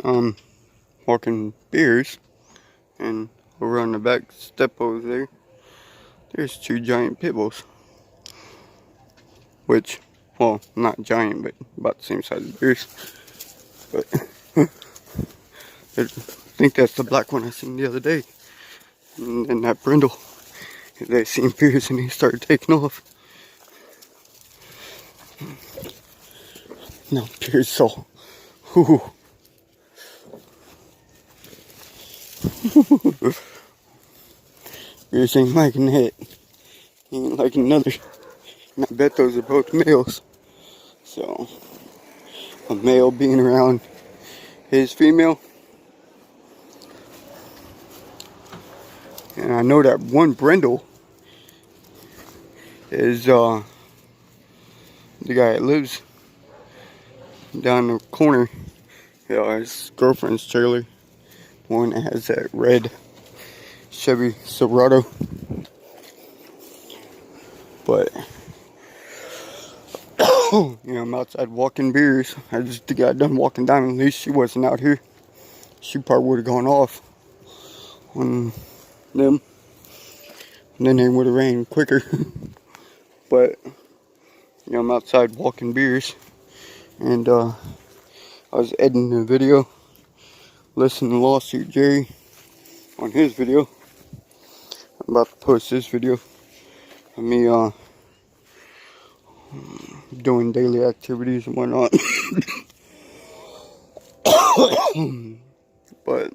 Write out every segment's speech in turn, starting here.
um walking beers, and over on the back step over there, there's two giant pit bulls. Which, well, not giant, but about the same size as beers. But I think that's the black one I seen the other day. And then that brindle, they seen beers and he started taking off. Now beers so, whoo. Beers ain't liking that. He ain't liking another. And I bet those are both males. So, a male being around his female. And I know that one brindle is the guy that lives down the corner. His girlfriend's trailer. One that has that red Chevy Silverado. But I'm outside walking beers. I just got done walking down. At least she wasn't out here. She probably would have gone off on them. And then they would have ran quicker. But I'm outside walking beers. And I was editing the video. Listening to Lawsuit Jerry on his video. I'm about to post this video of me doing daily activities and whatnot. But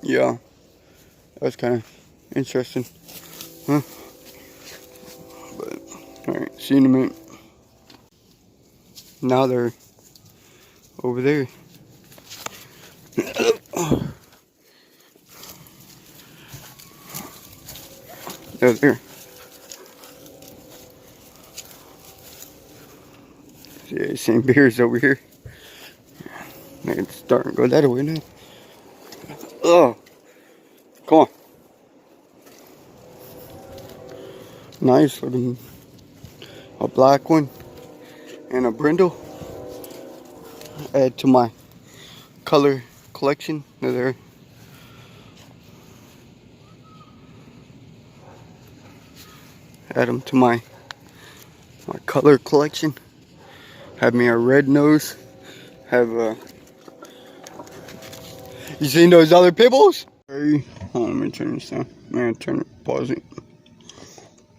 yeah, that was kind of interesting, huh? But alright, see you in a minute. Now they're over there. They're there. See, same beers over here. It's starting to go that way now. Oh, come on. Nice looking. A black one and a brindle. Add to my color collection. They're there. Add them to my color collection. Have me a red nose. Have you seen those other pit bulls? Hold on, let me turn this down. Man, pause it.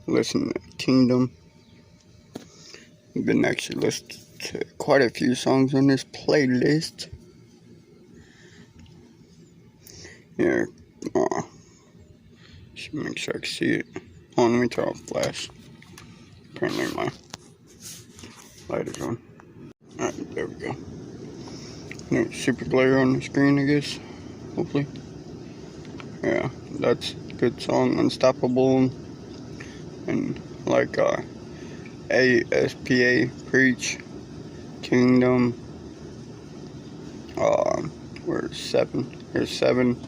Listen to Kingdom. I've been actually listening to quite a few songs on this playlist. Yeah, should make sure I can see it. Hold on, let me turn off flash. Apparently my light is on. Alright, there we go. Super glare on the screen, I guess. Hopefully. Yeah, that's a good song. Unstoppable. And like ASPA, Preach, Kingdom. Where's 7? There's 7.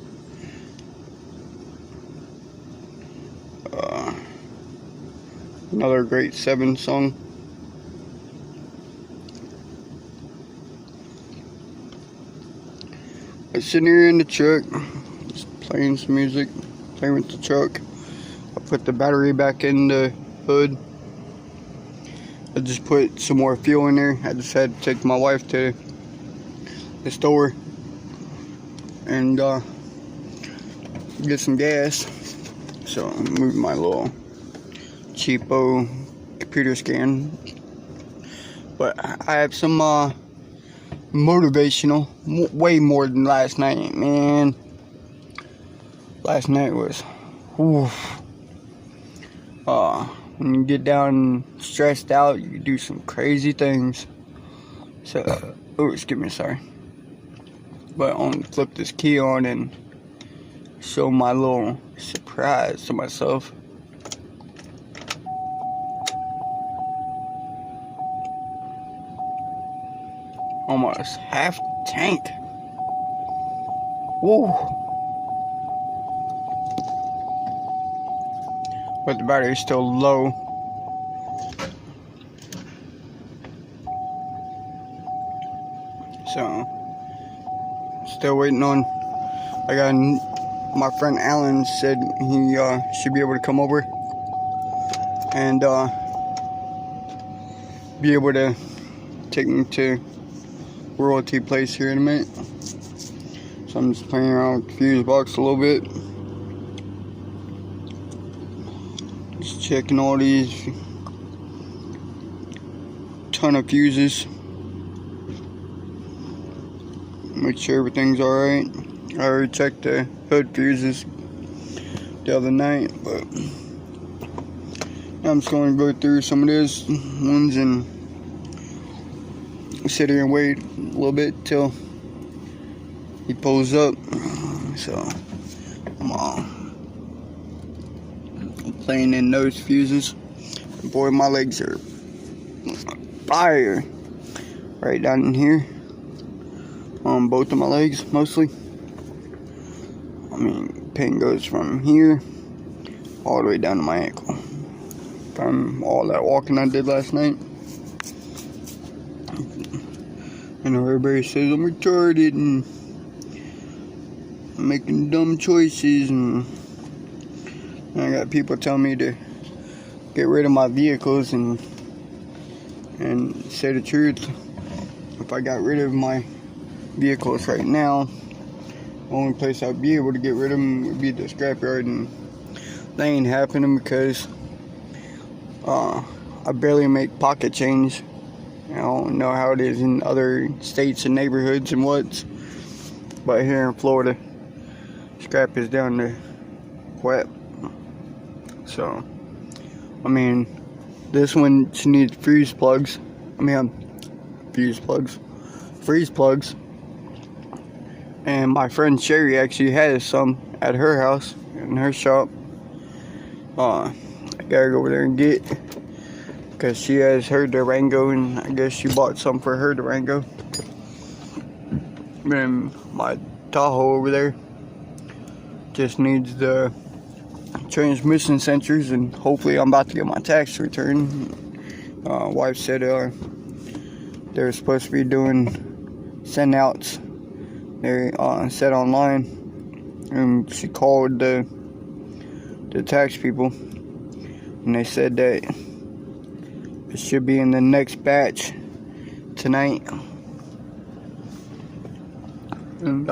Another great 7 song. I'm sitting here in the truck, just playing some music, playing with the truck. I put the battery back in the hood. I just put some more fuel in there. I just had to take my wife to the store and get some gas. So I'm moving my little cheapo computer scan. But I have some motivational, way more than last night, man. Last night was, oof. When you get down stressed out, you do some crazy things. So, oh, excuse me, sorry. But I'm gonna flip this key on and show my little surprise to myself. Almost half tank. Woo. But the battery is still low. So Still waiting on. I got my friend Alan said he should be able to come over and be able to take me to Royalty Place here in a minute. So I'm just playing around with the fuse box a little bit. Just checking all these ton of fuses. Make sure everything's alright. I already checked the hood fuses the other night, but I'm just going to go through some of these ones and sit here and wait a little bit till he pulls up. So I'm playing in those fuses. Boy, my legs are fire right down in here on both of my legs mostly. I mean, pain goes from here all the way down to my ankle from all that walking I did last night. I know everybody says I'm retarded and I'm making dumb choices, and I got people telling me to get rid of my vehicles and say the truth. If I got rid of my vehicles right now, the only place I'd be able to get rid of them would be the scrapyard, and that ain't happening because I barely make pocket change. I don't know how it is in other states and neighborhoods and what's, but here in Florida, scrap is down to wet. So, I mean, this one needs freeze plugs. Freeze plugs. And my friend Sherry actually has some at her house, in her shop. I gotta go over there and get, because she has her Durango, and I guess she bought some for her Durango. And my Tahoe over there just needs the transmission sensors, and hopefully I'm about to get my tax return. Wife said they're supposed to be doing send outs. They said online, and she called the tax people, and they said that it should be in the next batch tonight. And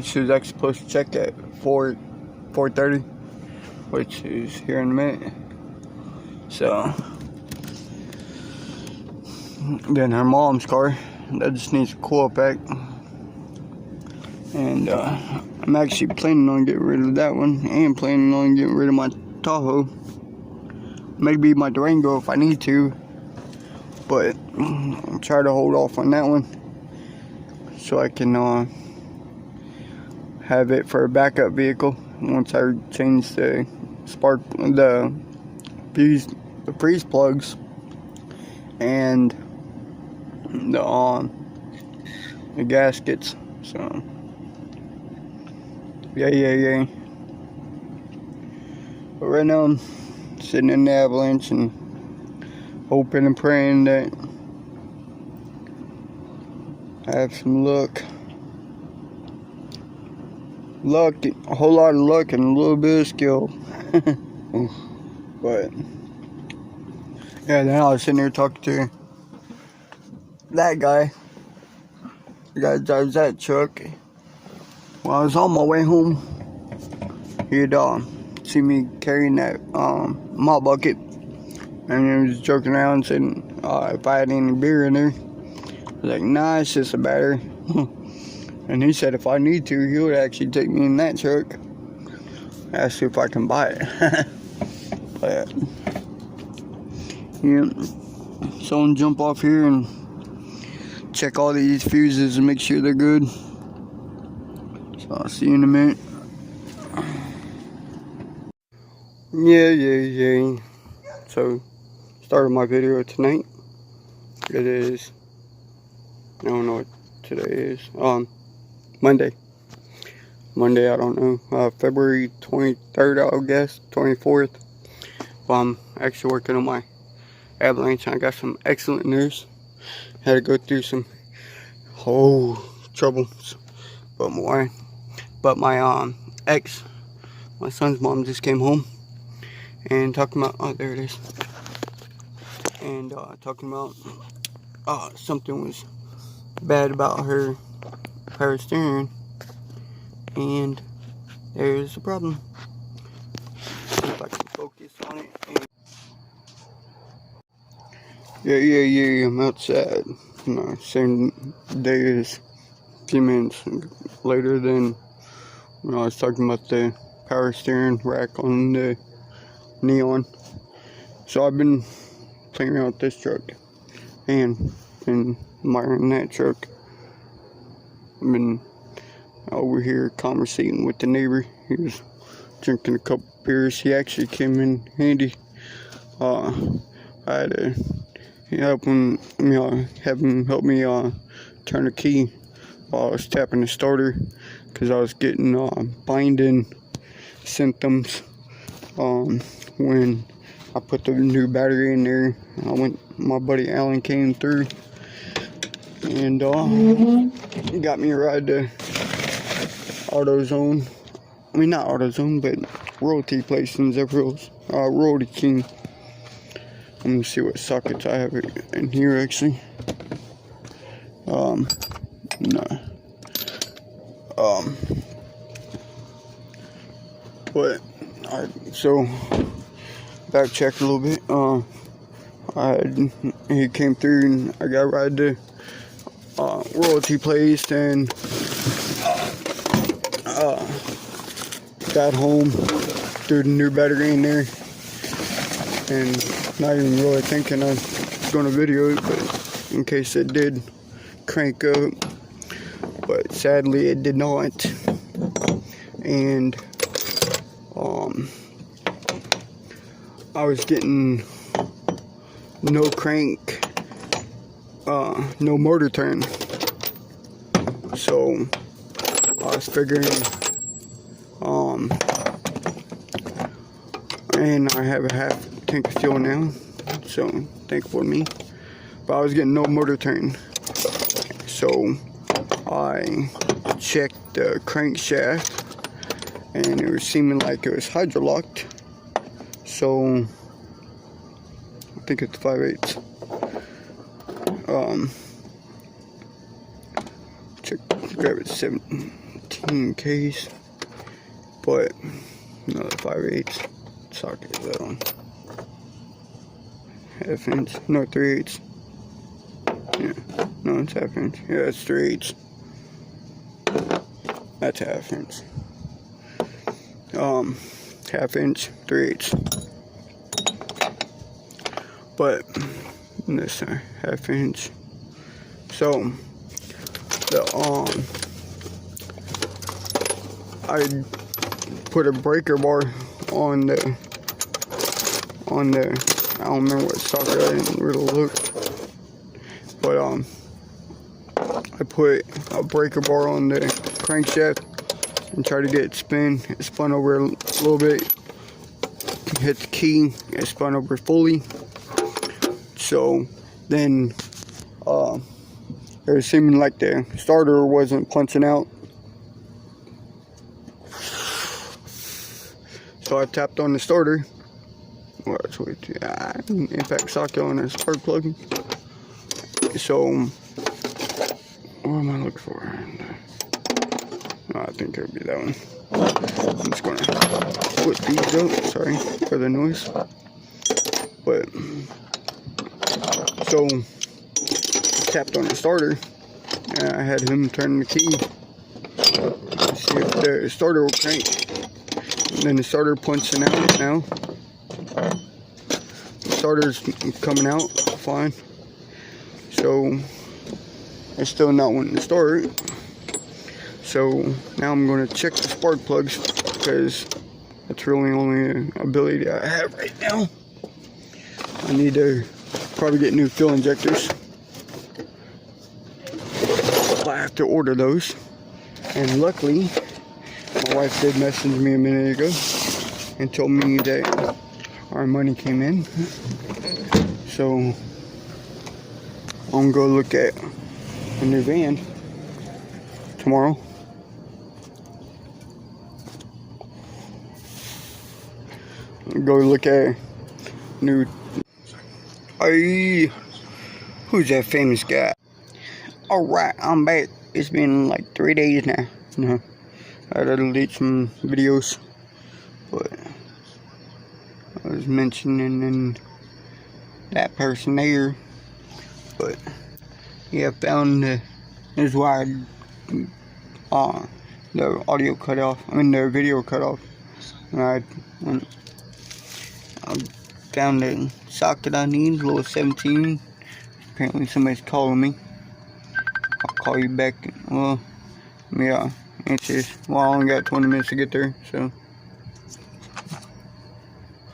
she was actually supposed to check at 4:30, which is here in a minute. So then her mom's car, that just needs a coil pack. And I'm actually planning on getting rid of that one, and planning on getting rid of my Tahoe. Maybe my Durango if I need to, but I'll try to hold off on that one so I can have it for a backup vehicle once I change the freeze plugs and the gaskets. So yeah. But right now I'm sitting in the avalanche and hoping and praying that I have some luck, a whole lot of luck and a little bit of skill. But yeah, then I was sitting there talking to that guy, the guy that drives that truck. When I was on my way home, he'd see me carrying that mop bucket, and he was joking around saying if I had any beer in there. I was like, nah, it's just a battery. And he said if I need to, he would actually take me in that truck. Ask if I can buy it. But yeah, so I'm jump off here and check all these fuses and make sure they're good. So I'll see you in a minute. Yeah. So, started my video tonight. It is, I don't know what today is. Monday, I don't know. February 23rd, I guess, 24th. I'm actually working on my avalanche. I got some excellent news. Had to go through some troubles But my ex, my son's mom, just came home and talking about, oh, there it is, and talking about something was bad about her power steering, and there's a problem. See if I can focus on it. Yeah, I'm outside. No, same day as a few minutes later than when I was talking about the power steering rack on the Neon. So I've been playing around with this truck and admiring that truck. I've been over here conversating with the neighbor. He was drinking a couple beers. He actually came in handy. I had to have him help me turn the key while I was tapping the starter, because I was getting binding symptoms when I put the new battery in there. My buddy Alan came through and got me a ride to AutoZone. I mean, not AutoZone, but Royalty Place in Zephyrhills. Royalty King. Let me see what sockets I have in here, actually. No. But, alright, so, backtrack a little bit. He came through and I got a ride to Royalty Place, and got home, threw the new battery in there, and not even really thinking I was going to video it, but in case it did crank up, but sadly it did not. And I was getting no crank, no motor turn, so I was figuring, and I have a half tank of fuel now, so thankful for me, but I was getting no motor turn. So I checked the crankshaft and it was seeming like it was hydrolocked, so I think it's 5/8. Grab it 17 case, but another 5/8 socket is that on. Half inch, no, 3/8. Yeah, no, it's half inch. Yeah, it's 3/8. That's half inch. Half inch, 3/8. But this half inch. So I put a breaker bar on the I don't remember what socket, I didn't really look, but I put a breaker bar on the crankshaft and tried to get it spin. It spun over a little bit, hit the key, it spun over fully. So then it was seeming like the starter wasn't punching out. So I tapped on the starter. Impact socket on a spark plug. So, what am I looking for? No, I think it would be that one. I'm just gonna put these up. Sorry for the noise. But so tapped on the starter, and I had him turn the key. See if the starter will crank. And then the starter punching out now. The starter's coming out fine. So it's still not wanting to start. So now I'm going to check the spark plugs, because that's really only ability I have right now. I need to probably get new fuel injectors. I have to order those. And luckily, my wife did message me a minute ago and told me that our money came in. So I'm going to go look at a new van tomorrow go look at new. Hey, who's that famous guy? Alright, I'm back. It's been like 3 days now. I had to delete some videos, but I was mentioning that person there. But yeah, I found this is why the audio cut off. I mean the video cut off. And I found the socket I need, little 17. Apparently somebody's calling me. I'll call you back. Well, yeah, answer. Well, I only got 20 minutes to get there, so.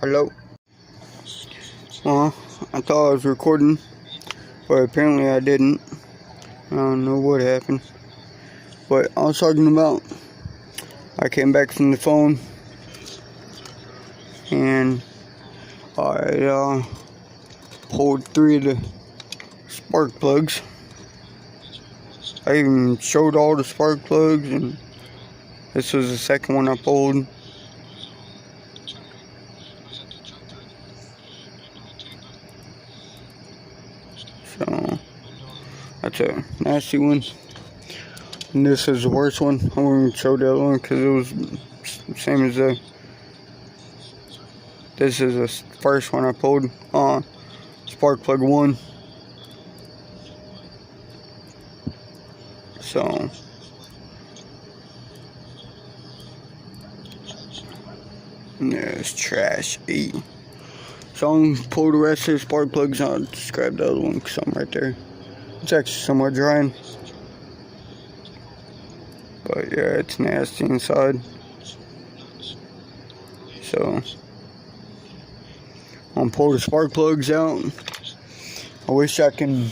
Hello? I thought I was recording, but apparently I didn't. I don't know what happened. But I was talking about, I came back from the phone, and I pulled 3 of the spark plugs. I even showed all the spark plugs, and this was the second one I pulled. So that's a nasty one. And this is the worst one. I won't even show that one because it was the same as the. This is the first one I pulled. Spark plug 1. So there's trash E. So I'm gonna pull the rest of the spark plugs out. I'll just grab the other one because I'm right there. It's actually somewhat drying. But yeah, it's nasty inside. So I'm gonna pull the spark plugs out. I wish I can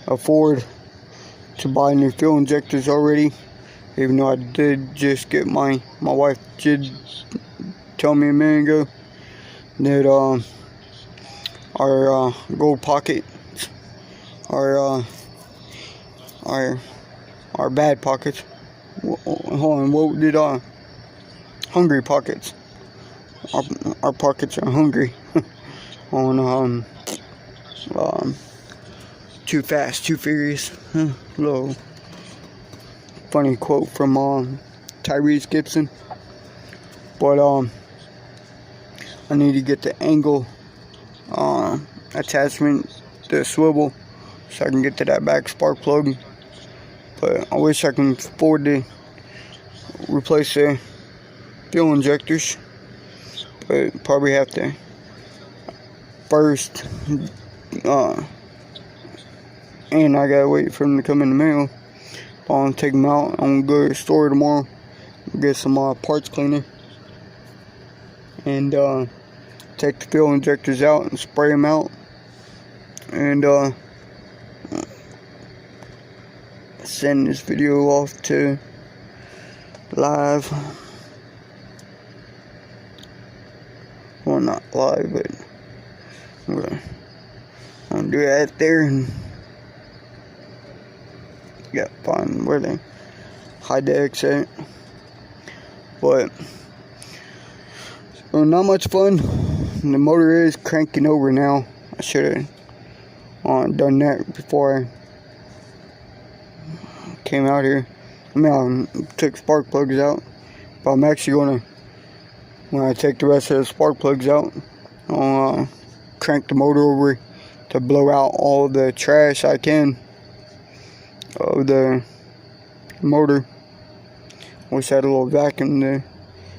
afford to buy new fuel injectors already, even though I did just get my wife did tell me a minute ago that our gold pockets our bad pockets. Hold on, what did hungry pockets? Our pockets are hungry. On Too Fast, Too Furious. Little funny quote from Tyrese Gibson. But I need to get the angle attachment, the swivel, so I can get to that back spark plug. But I wish I can afford to replace the fuel injectors. But probably have to first and I gotta wait for them to come in the mail. I'm gonna take them out. I'm gonna go to the store tomorrow, get some parts cleaner, and take the fuel injectors out and spray them out, and send this video off to live. Well, not live, but I'm gonna do that there and find where they hide the X at. But not much fun. The motor is cranking over now. I should have done that before I came out here. I mean, I took spark plugs out, but I'm actually gonna, when I take the rest of the spark plugs out, I'll crank the motor over to blow out all the trash I can of the motor. Wish I had a little vacuum to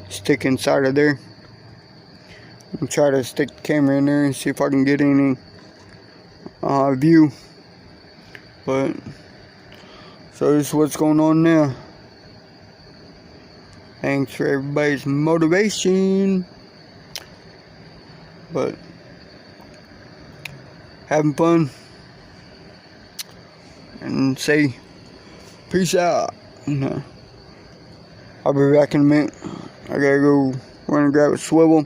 stick inside of there. I'll try to stick the camera in there and see if I can get any view. But so this is what's going on now. Thanks for everybody's motivation. But having fun. And say peace out. I'll be back in a minute. I gotta go run and grab a swivel.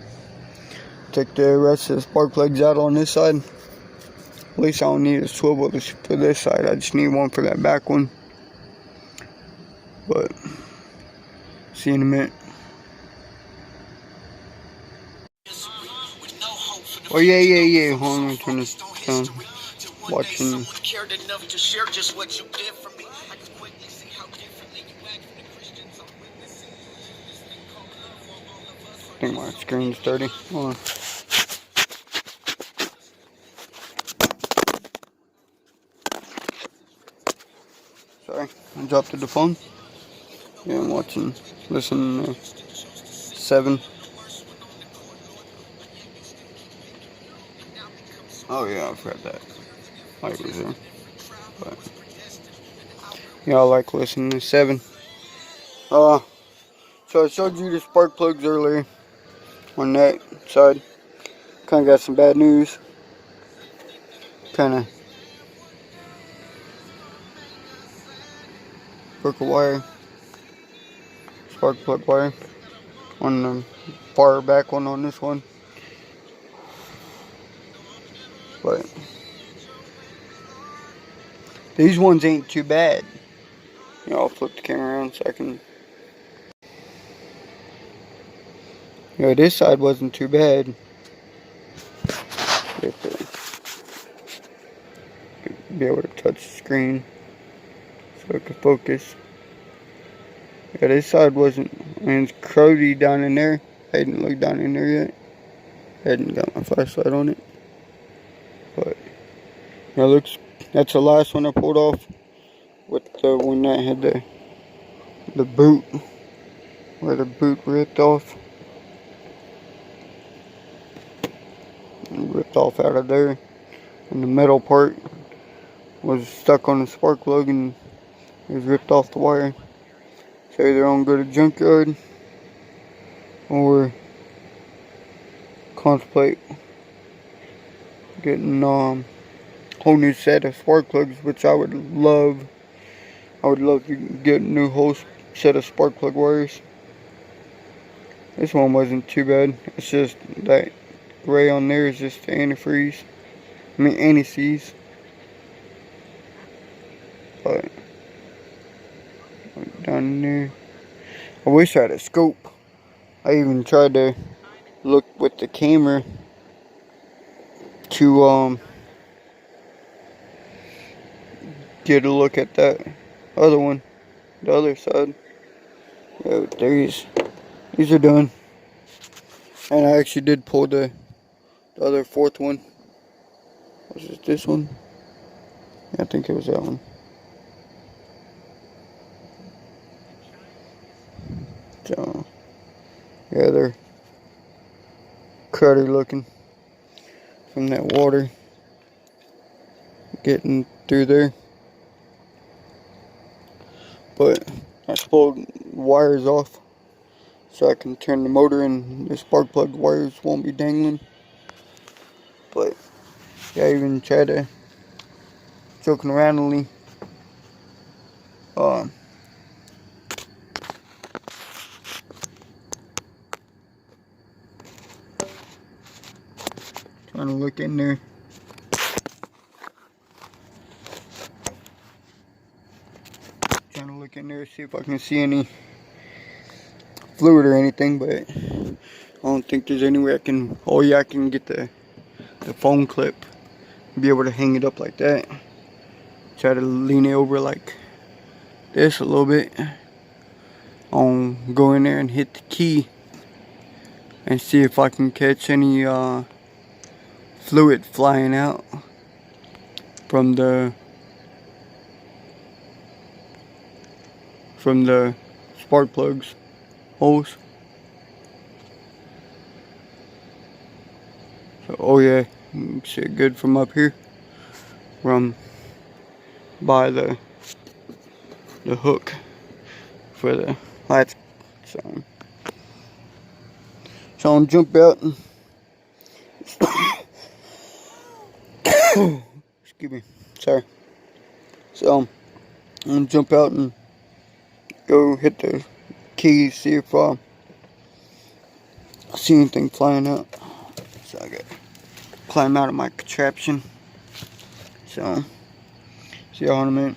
Take the rest of the spark plugs out on this side. At least I don't need a swivel for this side. I just need one for that back one. But see you in a minute. Oh yeah. Hold on, turn this down. Watching. I think my screen's dirty. Hold on. Sorry, I dropped the phone. Yeah, I'm listening to 7. Oh yeah, I forgot that. I was there. But yeah, I like listening to 7. So I showed you the spark plugs earlier on that side. Kind of got some bad news. Kind of broke a wire, spark plug wire, on the far back one on this one. But these ones ain't too bad. You know, I'll flip the camera around so I can. You know, this side wasn't too bad. You have to be able to touch the screen so it could focus. Yeah, this side wasn't. I mean, it's cruddy down in there. I hadn't looked down in there yet. I hadn't got my flashlight on it. But yeah, looks. That's the last one I pulled off with the one that had the boot, where the boot ripped off. Ripped off out of there, and the metal part was stuck on the spark plug and it was ripped off the wire. So either I'm going to go to junkyard or contemplate getting a whole new set of spark plugs, which I would love. I would love to get a new whole set of spark plug wires. This one wasn't too bad. It's just that gray on there is just the antifreeze. I mean anti-seize. But down there, I wish I had a scope. I even tried to look with the camera to get a look at that other one, the other side. Yeah, these are done. And I actually did pull the other fourth one. Was it this one? Yeah, I think it was that one. So, yeah, they're cruddy looking from that water getting through there. But I pulled wires off so I can turn the motor and the spark plug wires won't be dangling. But yeah, I even tried to joking aroundly trying to look in there. Trying to look in there, see if I can see any fluid or anything, but I don't think there's anywhere I can. Oh yeah, I can get the phone clip, be able to hang it up like that. Try to lean it over like this a little bit. Go in there and hit the key and see if I can catch any fluid flying out from the spark plugs holes. So, oh yeah, you can see it good from up here, from by the hook for the lights. So I'm jump out and excuse me, sorry. So I'm gonna jump out and go hit the keys, see if I see anything flying out. So I got to climb out of my contraption. So see y'all in a minute.